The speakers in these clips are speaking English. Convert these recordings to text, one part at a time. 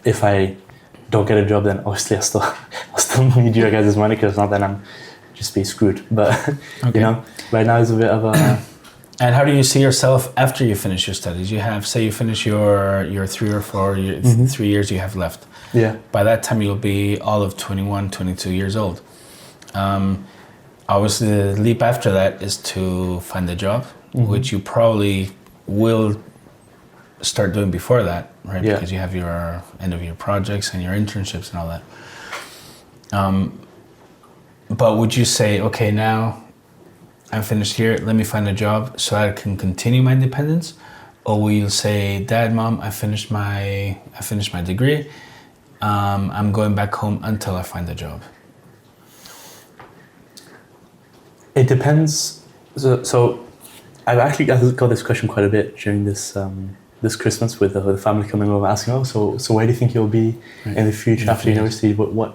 if I don't get a job, then obviously I'll still need you guys' money, because not then I'm just be screwed. But Okay. you know, right now is a bit of a. And how do you see yourself after you finish your studies? You have, say you finish your 3 or 4 years, 3 years you have left. Yeah. By that time, you'll be all of 21, 22 years old. Obviously, the leap after that is to find a job, which you probably will start doing before that, right? Yeah. Because you have your end of your projects and your internships and all that. But would you say, okay, now I'm finished here, let me find a job so I can continue my independence? Or will you say, Dad, Mom, I finished my degree, I'm going back home until I find a job? It depends. So I've actually got this question quite a bit during this Christmas with the family coming over asking, oh, so where do you think you'll be in the future after university? What?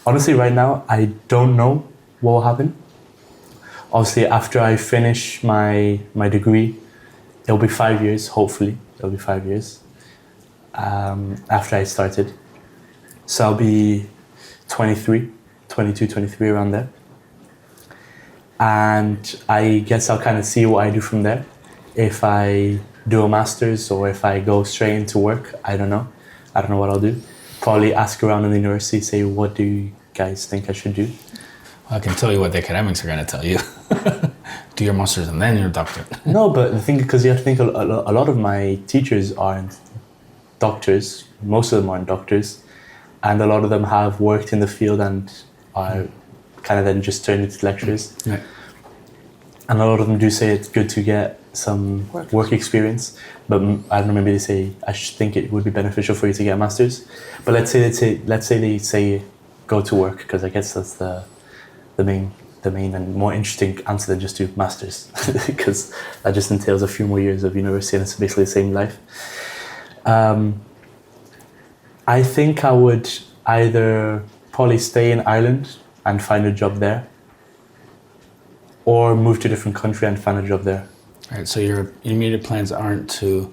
Honestly, right now, I don't know what will happen. Obviously, after I finish my degree, it'll be 5 years, hopefully. It'll be 5 years after I started. So I'll be 22, 23, around there. And I guess I'll kind of see what I do from there. If I do a master's or if I go straight into work, I don't know. I don't know what I'll do. Probably ask around in the university, say, what do you guys think I should do? I can tell you what the academics are going to tell you. Do your master's and then your doctorate. No, but the thing, because you have to think, a lot of my teachers aren't doctors. Most of them aren't doctors. And a lot of them have worked in the field and are kind of then just turned into lecturers. Right. And a lot of them do say it's good to get some work experience. But I don't know, maybe they say, I think it would be beneficial for you to get a master's. But let's say they say go to work, because I guess that's the main and more interesting answer than just do masters, because that just entails a few more years of university and it's basically the same life. I think I would either probably stay in Ireland and find a job there, or move to a different country and find a job there. All right, so your immediate plans aren't to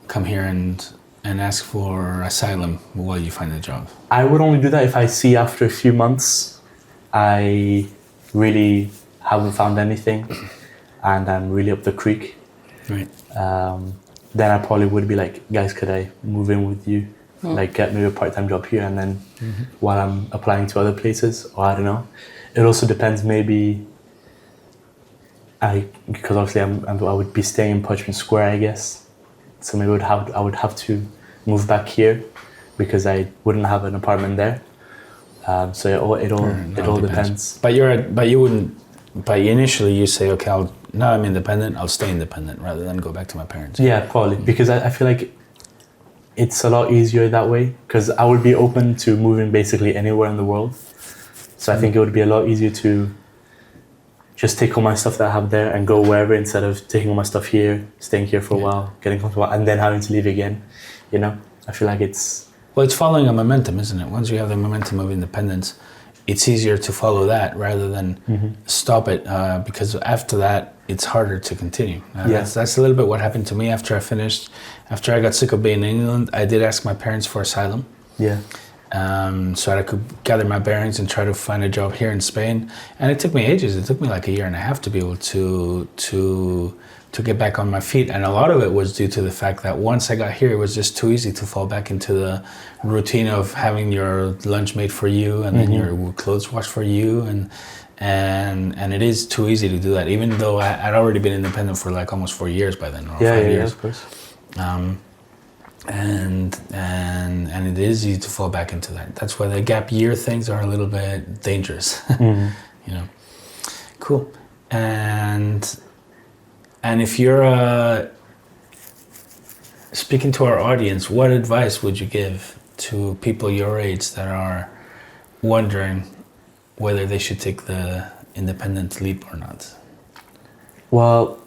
come here and ask for asylum while you find a job? I would only do that if I see after a few months I really haven't found anything and I'm really up the creek. Right. Then I probably would be like, guys, could I move in with you? Like get maybe a part-time job here, and then while I'm applying to other places, or I don't know. It also depends, maybe because obviously I would be staying in Parchment Square, I guess. So maybe I would have to move back here because I wouldn't have an apartment there. So it all depends. But initially you say, okay, now I'm independent, I'll stay independent rather than go back to my parents. Yeah, probably, because I feel like it's a lot easier that way, because I would be open to moving basically anywhere in the world. So I think it would be a lot easier to just take all my stuff that I have there and go wherever, instead of taking all my stuff here, staying here for a while, getting comfortable, and then having to leave again. You know, I feel like it's... Well, it's following a momentum, isn't it? Once you have the momentum of independence, it's easier to follow that rather than stop it, because after that, it's harder to continue. That's a little bit what happened to me after I got sick of being in England. I did ask my parents for asylum. Yeah. So that I could gather my bearings and try to find a job here in Spain. And it took me ages. It took me like a year and a half to be able to get back on my feet. And a lot of it was due to the fact that once I got here, it was just too easy to fall back into the routine of having your lunch made for you and then your clothes washed for you. And it is too easy to do that, even though I'd already been independent for like almost 4 years by then, or 5 years. Yeah, of course. And it is easy to fall back into that. That's why the gap year things are a little bit dangerous. You know. Cool. And if you're speaking to our audience, what advice would you give to people your age that are wondering whether they should take the independent leap or not? Well,